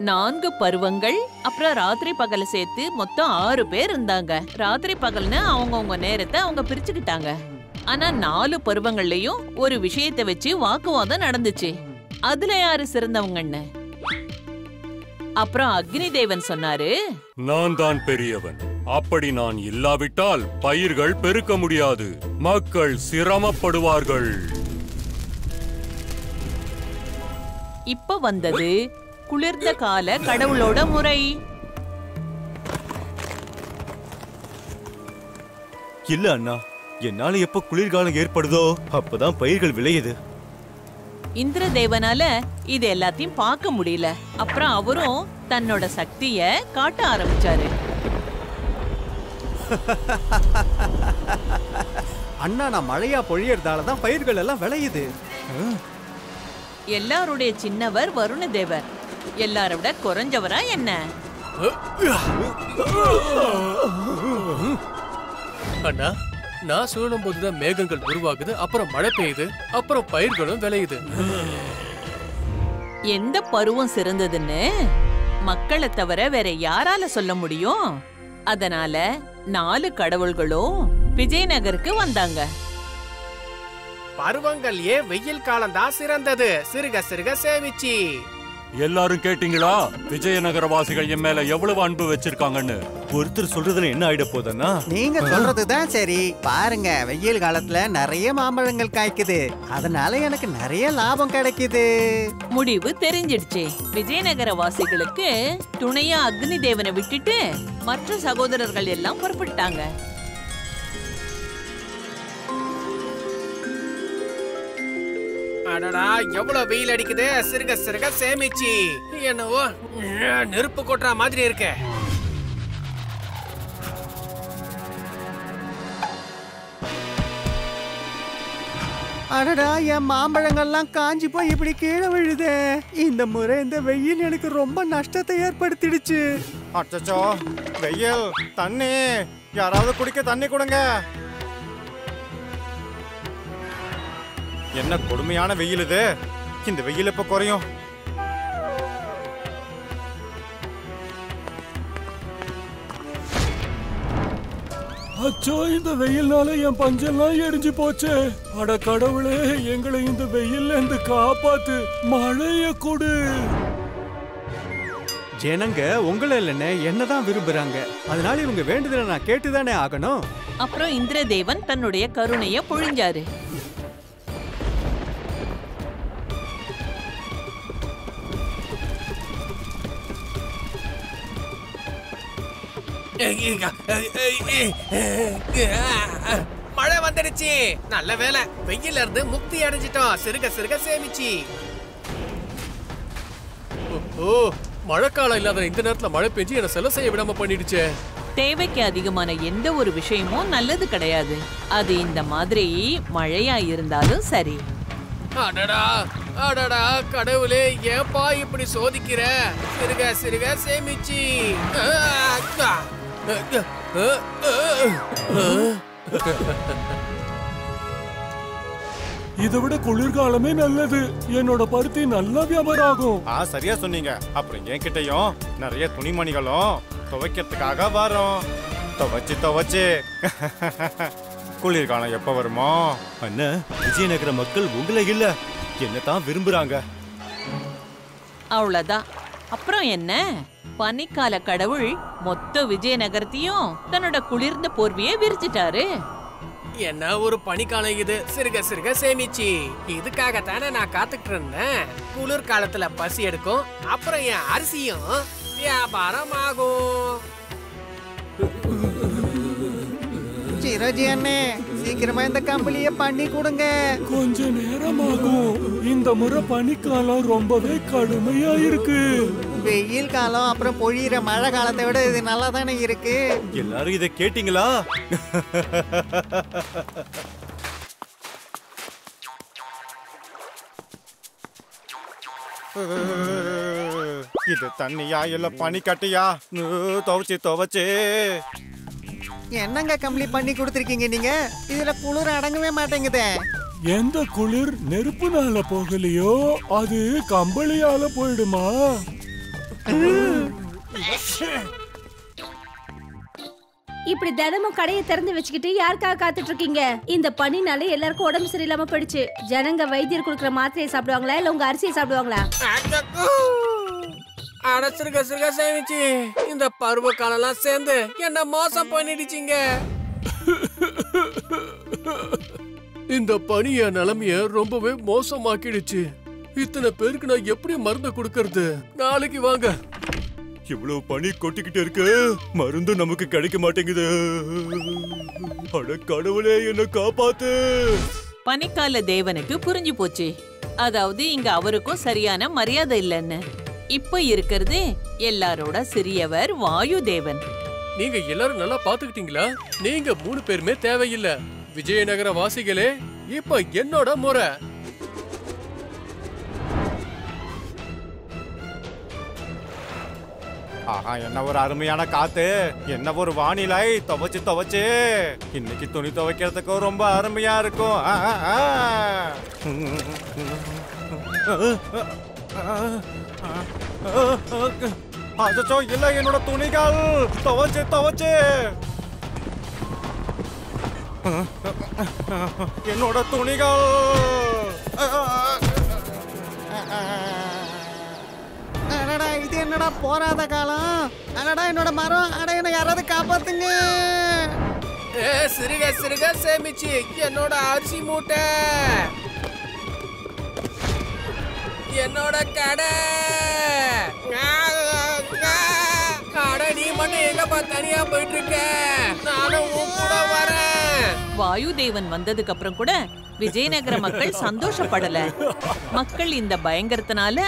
4 பருவங்கள், அப்புறம் ராத்திரி பகல சேர்த்து மொத்தம் 6 பேர் இருந்தாங்க. ராத்திரி பகல்னு அவங்கவங்க நேரத்தை அவங்க பிரிச்சுக்கிட்டாங்க. ஆனா 4 பருவங்கள்லயும் ஒரு விஷயத்தை வச்சு வாக்குவாதம் நடந்துச்சு. அதுல யாரு சிறந்தவங்கன்னு. அப்புறம் அக்னி தேவன் சொன்னாரு, நான் தான் பெரியவன். அப்படி நான் இல்லாவிட்டால் பயிர்கள் பெருக்க முடியாது, மக்கள் சிரமப்படுவார்கள். இப்ப வந்தது குளிர்ந்த கால கடவுளோட முறை. இல்ல அண்ணா, என்னால எப்ப குளிர்காலம் ஏற்படுதோ அப்பதான் பயிர்கள் விளையுது. இந்திர தேவனால இது எல்லாத்தையும் பார்க்க முடியல. அப்புறம் அவரும் தன்னோட சக்திய காட்ட ஆரம்பிச்சாரு. அண்ணா, நான் மழையா பொழியறதாலதான் பயிர்கள் எல்லாம் விளையுது. எல்லாருடைய சின்னவர் வருண தேவர். எல்லாரை விட குறைஞ்சவரா என்ன? அண்ணா, நான் சுழலும் போதுதான் மேகங்கள் உருவாகுது, அப்புறம் மழை பெய்யுது, அப்புறம் பயிர்களும் விளையுது. எந்த பருவம் சிறந்ததுன்னு மக்களை தவிர வேற யாரால சொல்ல முடியும்? அதனால 4 கடவுள்களும் விஜயநகருக்கு வந்தாங்க. பருவங்கள் வெயில் காலம் தான் சிறந்தது. சிறுக சிறுக சேமிச்சு. எல்லாரும் கேட்டீங்களா? விஜயநகரவாசிகள் என் மேல எவ்வளவு அன்பு வச்சிருக்காங்கன்னு. ஒருத்தர் சொல்றதுல என்ன ஆயிட போதன்னா, நீங்க சொல்றதுதான் சரி. பாருங்க, வெயில் காலத்துல நிறைய மாம்பழங்கள் காய்க்குது, அதனால எனக்கு நிறைய லாபம் கிடைக்குது. முடிவு தெரிஞ்சிடுச்சு. விஜயநகரவாசிகளுக்கு துணையா அக்னி தேவனை விட்டுட்டு மற்ற சகோதரர்கள் எல்லாம் புறப்பட்டாங்க. அடடா, எவ்வளவு வெயில் அடிக்குது. சிறுக சிறுக சேமிச்சு. என்னவோ நெருப்பு கொட்டுற மாதிரி இருக்கு. அடடா, என் மாம்பழங்கள்லாம் காஞ்சி போய் இப்படி கீழே விழுதே. இந்த முறை இந்த வெயில் எனக்கு ரொம்ப நஷ்டத்தை ஏற்படுத்திடுச்சு. அச்சச்சோ, வெயில், தண்ணி, யாராவது குடிக்க தண்ணி கொடுங்க. என்ன கொடுமையான வெயில் இது. இந்த வெயில் எப்ப குறையும்? அச்சோ, இந்த வெயில்னால என் பஞ்செல்லாம் எரிஞ்சு போச்சு. அட கடவுளே, எங்களை இந்த வெயில்ல இருந்து காப்பாத்து, மழைய கொடு. ஜனங்க உங்களை இல்லைன்னு என்னதான் விரும்புறாங்க, அதனால இவங்க வேண்டுதலை நான் கேட்டுதானே ஆகணும். அப்புறம் இந்திரதேவன் தன்னுடைய கருணைய பொழிஞ்சாரு. மழை வந்துடுச்சு. நல்ல வேலை, வெயில இருந்து முக்தி அடைஞ்சிட்டோம். சிறுக சிறுக சேமிச்சு. ஓ, மழைக்காலம் இல்லாத இந்த நேரத்துல மழை பெஞ்சு என்ன செல செய்ய விடாம பண்ணிடுச்சே. தேவைக்கு அதிகமான எந்த ஒரு விஷயமும் நல்லது கிடையாது. அது இந்த மாதிரி மழையா இருந்தாலும் சரி. அடடா அடடா, கடவுளே, ஏப்பா இப்படி சோதிக்கிற? சிறுக சிறுக சேமிச்சு. இதை விட குளிர்காலமே நல்லது. என்னோட பருத்தி நல்லா வியாபாரம் ஆகும். சரியா சொன்னீங்க. அப்புறம் என்கிட்டயும் நிறைய துணிமணிகளும் துவைக்கிறதுக்காக வரும். துவைச்சு குளிர்காலம் எப்ப வருமோ? அண்ணா, விஜயநகர மக்கள் உங்களை இல்ல என்னதான் விரும்புறாங்க. அவ்வளவுதான். அப்புறம் என்ன? பனிக்கால கடவுள் மொத்த விஜயநகரத்தையும் தன்னோட குளிர்ந்த போர்வையை விரிச்சிட்டாரு. என்ன ஒரு பனிக்காலம் இது. சிறுக சிறுக சேமிச்சு. இதுக்காகத்தானே நான் காத்துக்கிட்டு இருந்தேன். குளிர் காலத்துல பசி எடுக்கும், அப்புறம் என் அரிசியும் வியாபாரம் ஆகும். சிரோஜி அண்ணே, சீக்கிரமா இந்த கம்பளிய பண்ணி கொடுங்க. கொஞ்ச நேரம் ஆகும். இந்த முறை பனிக்காலம் ரொம்பவே கடுமையா இருக்கு. வெயில் காலம் அப்புறம் பொழியிற மழை காலத்தை விட இது நல்லா தானே இருக்கு. எல்லாரும் இதை கேட்டீங்களா? இது தண்ணியா இல்ல பனி கட்டியா? துவைச்சு என்னங்க கம்பளி பண்ணி கொடுத்துருக்கீங்க நீங்க? இதுல குளிர் அடங்கவே மாட்டேங்குதே. எந்த குளிர் நெருப்புனால போகலையோ அது கம்பளியால போயிடுமா? இப்படி தினமும் கடையை திறந்து வச்சுக்கிட்டு யாருக்காக காத்துட்டு இருக்கீங்க? இந்த பனினால எல்லாருக்கும் உடம்பு சரியில்லாம போயிடுச்சு. ஜனங்க வைத்தியர் கொடுக்குற மாத்திரையை சாப்பிடுவாங்களா இல்ல உங்க அரிசியை சாப்பிடுவாங்களா? அடைச்சிருக்க சிறுக சேமிச்சு இந்த பருவ காலம்லாம் சேர்ந்து என்ன மோசம் பண்ணிடுச்சிங்க. இந்த பனி என் நிலைமைய ரொம்பவே மோசமாக்கிடுச்சு. இத்தனை பேருக்கு நான் எப்படி மருந்து கொடுக்கறது? நாளைக்கு வாங்க. இவ்வளவு பனி கொட்டிக்கிட்டு இருக்கு, மருந்து நமக்கு கிடைக்க மாட்டேங்குது. அட கடவுளே, என்ன காப்பாத்து. பனிக்கால தேவனுக்கு புரிஞ்சு போச்சு. அதாவது இங்க அவருக்கும் சரியான மரியாதை இல்லைன்னு. இப்ப இருக்கிறது எல்லாரோட சிறியவர் வாயு தேவன். நீங்க எல்லாரும் நல்லா பாத்துக்கிட்டீங்களா? நீங்க 3 பேருமே தேவையில்லை. விஜயநகர வாசிகளே, இப்ப என்னோட முறை. ஆஹா, என்ன ஒரு அருமையான காத்து, என்ன ஒரு வானிலை. துவைச்சு இன்னைக்கு துணி துவைக்கிறதுக்கு ரொம்ப அருமையா இருக்கும். அச்சோ, இல்ல என்னோட துணிகள். துவைச்சு என்னோட துணிகள். இது என்னடா போராத காலம். அடடா என்னோட மரம். அட என்ன யாராவது காப்பாத்துங்க. சிறுக சேமிச்சு என்னோட அரிசி மூட்டை, என்னோட கடை. நீ மட்டும் எங்கப்பா தனியா போயிட்டு இருக்க? நானும் உன் கூட வரேன். வாயு தேவன் வந்ததுக்கு அப்புறம் கூட விஜயநகர மக்கள் சந்தோஷப்படல. மக்கள் இந்த பயங்கரத்தினால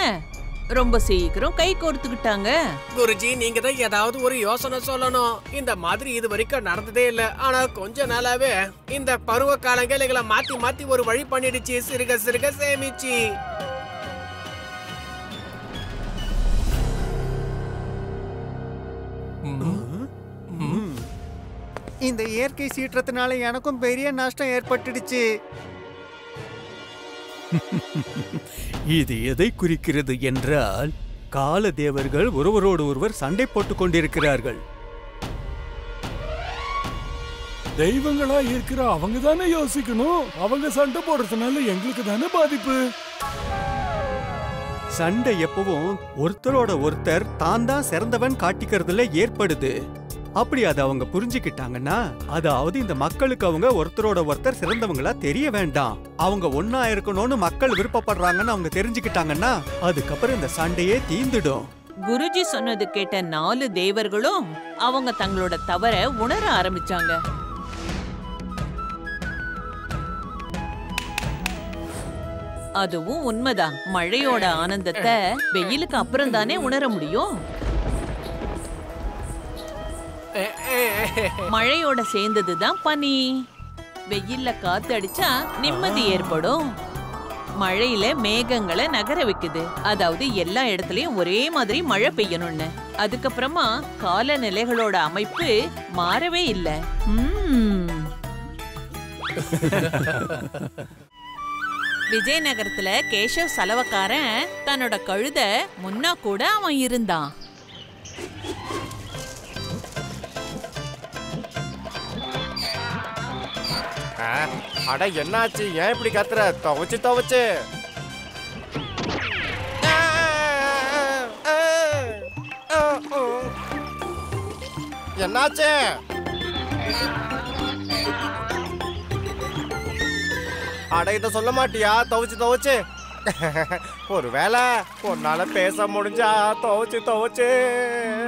ரொம்ப சீக்கிரம் கை கோர்த்துக்கிட்டாங்க. குருஜி, நீங்க தான் ஏதாவது ஒரு யோசனை சொல்லணும். இந்த மாதிரி இது வரைக்கும் நடந்ததே இல்ல. ஆனா கொஞ்ச நாளாவே இந்த பருவ காலங்கள் எங்களை மாத்தி ஒரு வழி பண்ணிடுச்சு. சிறுக சேமிச்சு. இந்த இயற்கை சீற்றத்தினால எனக்கும் பெரிய நஷ்டம் ஏற்பட்டுடுச்சு. இது எதை குறிக்கிறது என்றால், கால தேவர்கள் ஒருவரோடு ஒருவர் சண்டை போட்டுக் கொண்டிருக்கிறார்கள். தெய்வங்களா இருக்கிற அவங்க தானே யோசிக்கணும். அவங்க சண்டை போடுறதுனால எங்களுக்கு தானே பாதிப்பு. சண்டை எப்பவும் ஒருத்தரோட ஒருத்தர் தான் தான் சிறந்தவன் காட்டிக்கிறதுல ஏற்படுது. அப்படி அதை அவங்க புரிஞ்சுக்கிட்டாங்கன்னா, அதாவது இந்த மக்களுக்கு அவங்க ஒருத்தரோட ஒருத்தர் சிறந்தவங்களா தெரிய வேண்டாம். அவங்க ஒன்னா இருக்கணும்னு மக்கள் விருப்பப்படுறாங்கன்னு அவங்க தெரிஞ்சுக்கிட்டாங்கன்னா, அதுக்கப்புறம் இந்த சண்டையே தீந்துடும். குருஜி சொன்னது கேட்ட 4 தேவர்களும் அவங்க தங்களோட தவற உணர ஆரம்பிச்சாங்க. அதுவும் உண்மைதான். மழையோட ஆனந்தத்தை வெயிலுக்கு அப்புறம் தானே உணர முடியும். மழையோட சேர்ந்ததுதான் பனி. வெயில்ல காத்து அடிச்சா நிம்மதி ஏற்படும். மழையில மேகங்களை நகர வைக்குது. அதாவது எல்லா இடத்துலயும் ஒரே மாதிரி மழை பெய்யணும்னு. அதுக்கப்புறமா காலநிலைகளோட அமைப்பு மாறவே இல்லை. விஜயநகரத்துல கேஷவ் சலவக்காரன் தன்னோட கழுத முன்னா கூட அவன் இருந்தான். அட என்னாச்சு? ஏன் இப்படி கத்துற? துவைச்சு என்னாச்சு? அட இத சொல்ல மாட்டியா? துவைச்சு ஒருவேளை உன்னால பேச முடிஞ்சா துவைச்சு.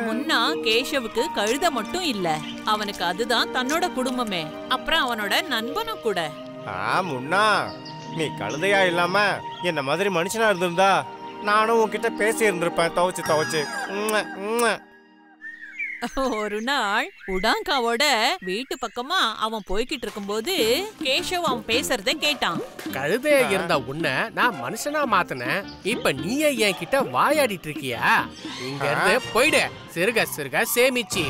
முன்னா கேஷவுக்கு கழுத மட்டும் இல்ல, அவனுக்கு அதுதான் தன்னோட குடும்பமே. அப்புறம் அவனோட நண்பனும் கூட. முன்னா, நீ கழுதையா இல்லாம என்ன மாதிரி மனுஷனா இருந்திருந்தா நானும் உன்கிட்ட பேசி இருந்திருப்பேன். துவைச்சு ஒரு நாள் உடாங்காவோட வீட்டு பக்கமா அவன் போய்கிட்டு இருக்கும்போது கேஷவ் அவன் பேசுறத கேட்டான். கழுதையா இருந்த உன்னை நான் மனுஷனா மாத்தினேன். இப்ப நீயே என் கிட்ட வாயாடிட்டு இருக்கியா? இங்க இருந்து போயிடு. சிறுக சேமிச்சு.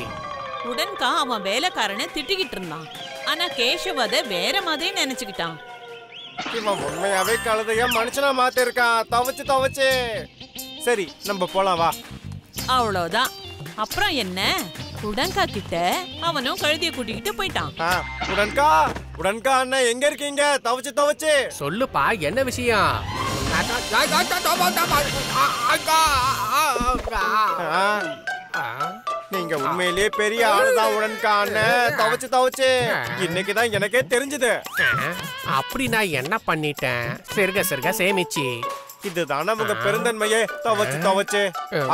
உடன்கா அவன் வேலைக்காரனை திட்டிக்கிட்டு இருந்தான். ஆனா கேஷவ் அத வேற மாதிரி நினைச்சுக்கிட்டான். இவன் உண்மையாவே கழுதையா மனுஷனா மாத்திருக்கான். துவைச்சு சரி, நம்ம போலாம் வா. அவ்வளவுதான். அப்புறம் என்ன, உடன்கா கிட்ட அவனும் கழுதிய கூட்டிக்கிட்டு போயிட்டான். உடன்கா உடன்கா அண்ணன் எங்க இருக்கீங்க? தவச்சு தவச்சு சொல்லுப்பா, என்ன விஷயம்? நீங்க உண்மையிலேயே பெரிய ஆளுதான் உடன்கா அண்ணன். தவச்சு தவச்சு இன்னைக்குதான் எனக்கே தெரிஞ்சது. அப்படி நான் என்ன பண்ணிட்டேன்? சிறுக சிறுக சேமிச்சு. இதுதானே உங்க பெருந்தன்மையே. தவச்சு தவச்சு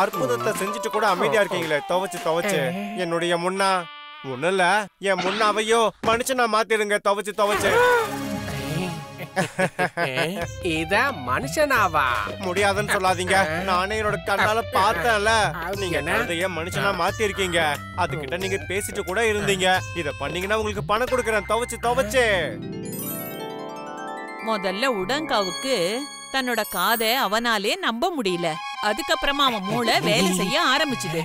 அற்புதத்தை செஞ்சுட்டு கூட அமைதியா இருக்கீங்களே. தவச்சு தவச்சு என்னுடைய முன்னா ஒண்ணும் இல்ல, என் முன்னாவையோ மனுஷனா மாத்திருங்க. தவச்சு தவச்சு இத மனுஷனாவா? முடியாதுன்னு சொல்லாதீங்க. நானே என்னோட கண்ணால பார்த்தேன்ல. நீங்க கழுதைய மனுஷனா மாத்தி இருக்கீங்க. அதுகிட்ட நீங்க பேசிட்டு கூட இருந்தீங்க. இத பண்ணீங்கன்னா உங்களுக்கு பணம் கொடுக்கறேன். தவச்சு தவச்சு முதல்ல உடன்காவுக்கு தன்னோட காதை அவனாலே நம்ப முடியல. அதுக்கப்புறமா அவன் மூளை வேலை செய்ய ஆரம்பிச்சுது.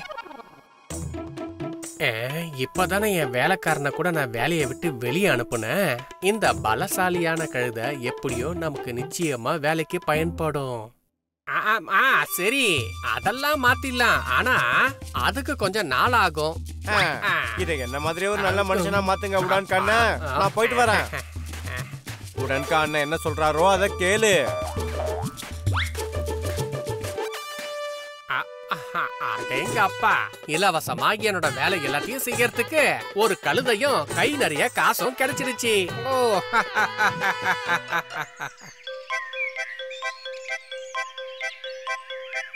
இப்பதானே என் வேலைக்காரனை கூட நான் வேலையை விட்டு வெளியே அனுப்புனேன். இந்த பலசாலியான கழுதை எப்படியோ நமக்கு நிச்சயமா வேலைக்கு பயன்படும். சரி, அதெல்லாம் மாத்திடலாம். ஆனா அதுக்கு கொஞ்சம் நாள் ஆகும். இதை என்ன மாதிரி ஒரு நல்ல மனுஷனா மாத்துங்க உடன்கா அண்ணன். நான் போயிட்டு வரேன். உடன்கா அண்ணன் என்ன சொல்றாரோ அதை கேளு. அடேங்க அப்பா, இலவசமா என்னோட வேலை எல்லாத்தையும் செய்யறதுக்கு ஒரு கழுதையும் கை நிறைய காசும் கிடைச்சிருச்சு. ஓ,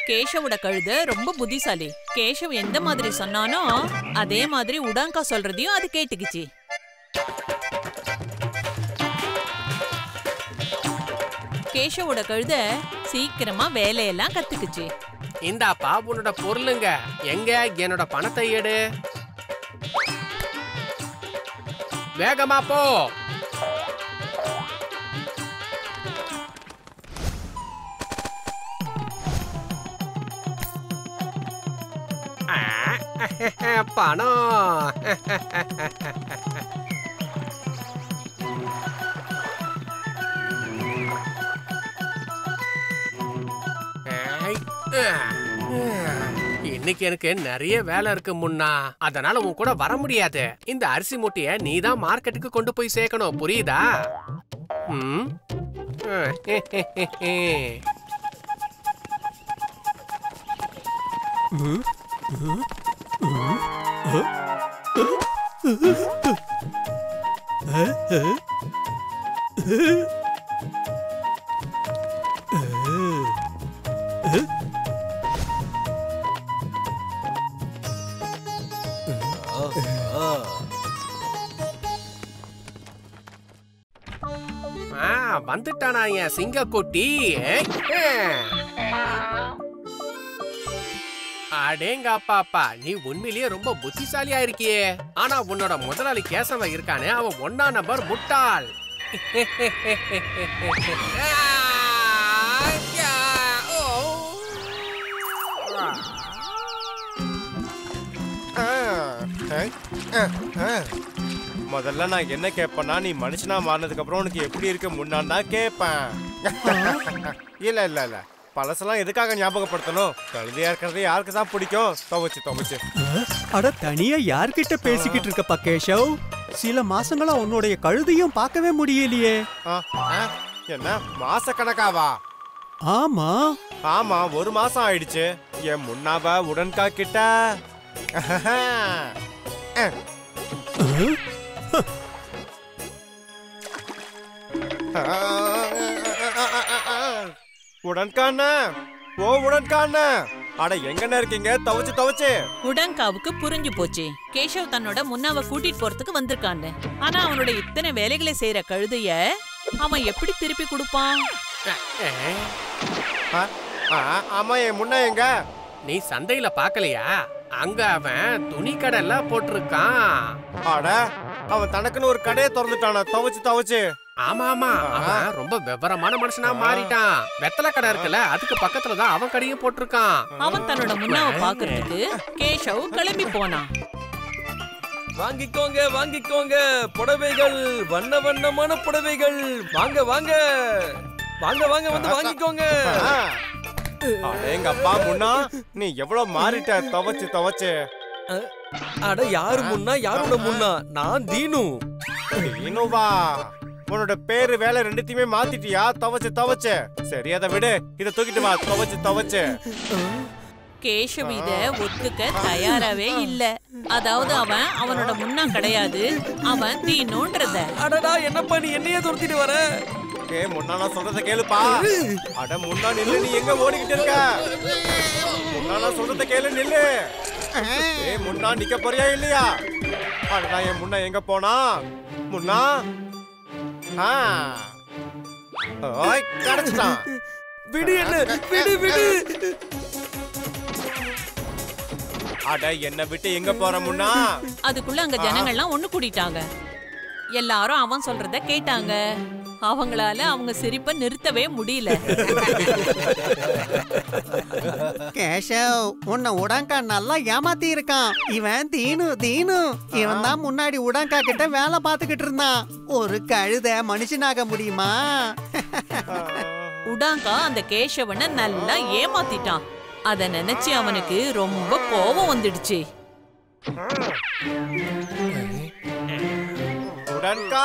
கேஷவோட கழுதை ரொம்ப புத்திசாலி. கேஷவ் எந்த மாதிரி சொன்னானோ அதே மாதிரி உடன்கா சொல்றதையும் அது கேட்டுக்குச்சு. கேஷவோட கழுதை சீக்கிரமா வேலையெல்லாம் கத்துக்குச்சு. இந்தாப்பா உன்னோட பொருளுங்க. எங்க என்னோட பணத்தை எடு. வேகமா போ. பணம். இன்னைக்கு எனக்கு நிறைய வேலை இருக்கு முன்னா. அதனால உன் கூட வர முடியாது. இந்த அரிசி மூட்டைய நீ தான் மார்க்கெட்டுக்கு கொண்டு போய் சேர்க்கணும், புரியுதா? வந்துட்டானா என் சிங்கக்குட்டி? அடேங்கப்பா, நீ உண்மையிலேயே ரொம்ப புத்திசாலியா இருக்கியே. ஆனா உன்னோட முதலாளி கேசவ இருக்கானே, அவன் 1ஆம் நம்பர் முட்டாள். முதல்ல நான் என்ன கேட்பேன்னா, நீ மனுஷனா மாறினதுக்கு அப்புறம் உனக்கு எப்படி இருக்க முன்னாடி தான் கேட்பேன். இல்ல இல்ல இல்ல, பழசெல்லாம் எதுக்காக ஞாபகப்படுத்தணும்? கழுதையா இருக்கிறது யாருக்கு தான் பிடிக்கும்? துவச்சு துவச்சு. அட தனியா யார்கிட்ட பேசிக்கிட்டு இருக்கப்பா கேஷவ்? சில மாசங்களா உன்னுடைய கழுதையும் பார்க்கவே முடியலையே. என்ன மாச கணக்காவா? ஆமா ஆமா, 1 மாசம் ஆயிடுச்சு. என் முன்னாப உடன்கா கிட்ட. உடன்கான ஓ உடன்கான, அட எங்கன்னு இருக்கீங்க? துவச்சு துவச்சு. உடன்காவுக்கு புரிஞ்சு போச்சு கேஷவ் தன்னோட முன்னாவை கூட்டிட்டு போறதுக்கு வந்திருக்கான்னு. ஆனா அவனோட இத்தனை வேலைகளை செய்யற கழுதைய அவன் எப்படி திருப்பி கொடுப்பான்? ஆமா, என் முன்னா எங்க? நீ சந்தையில பாக்கலையா? அங்க அவன் துணி கடை போட்டிருக்கான். அட, அவன் தனக்குன்னு ஒரு கடையை திறந்துட்டானா? துவச்சு துவச்சு. ஆமா ஆமா, அவன் ரொம்ப விவரமான மனுஷனா மாறிட்டான். வெத்தலை கடை இருக்குல்ல, அதுக்கு பக்கத்துலதான் அவன் கடையும் போட்டிருக்கான். அவன் தன்னோட முன்னாவை பாக்குறதுக்கு கேஷவ் கிளம்பி போனான். வாங்கிக்கோங்க வாங்கிக்கோங்க, புடவைகள், வண்ண வண்ணமான புடவைகள். வாங்க வாங்க வாங்க வாங்க, வந்து வாங்கிக்கோங்க. எங்க அப்பா முன்னா நீ எவ்வளவு மாறிட்ட துவைச்சு துவைச்சு. அட யாரு முன்னா யாரோட முன்னா? நான் தீனு. தீனுவா? உன்னோட பேரு வேலை ரெண்டுத்தையுமே மாத்திட்டியா? துவைச்சு துவைச்சு. சரி அதை விடு, இதை தூக்கிட்டு வா. துவைச்சு துவைச்சு. கேஷவ் இத ஒத்துக்க தயாராவே இல்ல. அதாவது அவன் அவனோட முன்னா கிடையாது, அவன் தீனுன்றத. அடடா என்னப்பா நீ என்னையே துரத்திட்டு வர? முன்னா நான் சொல்றத கேளுப்பா. அட முன்னா நில்லு, நீ எங்க ஓடிக்கிட்டு இருக்க? முன்னா நான் சொல்றத கேளு, நில்லு. முன்னா நிக்க போறியா இல்லையா? அடடா என் முன்னா எங்க போனா? முன்னா ஓய் கடச்சிட்டான். விடு என்ன, விடு விடு. அட என்ன விட்டு எங்க போற முன்னா? அதுக்குள்ள அங்க ஜனங்கள்லாம் ஒண்ணு கூடிட்டாங்க. எல்லாரும் அவன் சொல்றத கேட்டாங்க. அவங்களால அவங்க சிரிப்ப நிறுத்தவே முடியல. கேஷவ், உன்னை உடாங்கா நல்லா ஏமாத்தி இருக்கான். இவன் தீனு தீனு. இவன் தான் முன்னாடி உடாங்கா கிட்ட வேலை பார்த்துக்கிட்டு இருந்தான். ஒரு கழுத மனுஷனாக முடியுமா? உடாங்கா அந்த கேஷவனை நல்லா ஏமாத்திட்டான். அத நினைச்சு அவனுக்கு ரொம்ப கோபம் வந்துடுச்சு. உடன்கா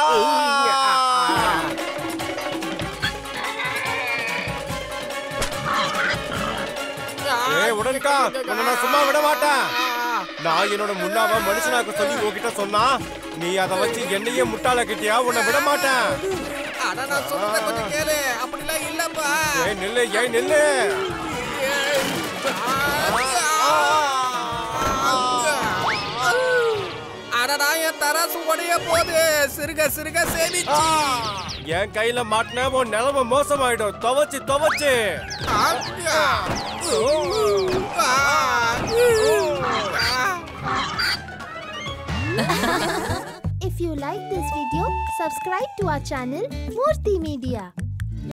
உடன்கா உன்னை நான் சும்மா விட மாட்டேன். நான் என்னோட முன்னாவ மனுஷனாக்க சொல்லி உன்கிட்ட சொன்னா நீ அதை வச்சு என்னையே முட்டாள கிட்டியா? உன்னை விட மாட்டேன். ஏய் நில்லு, ஏய் நில்லு. அடடா என் தராசு உடைய போது. சிறுக சிறுக சேமிச்சு. என் கையில மாட்டின உன் நிலைமை மோசமாயிடும். துவைச்சு துவைச்சு. If you like this video, subscribe to our channel Murthy Media.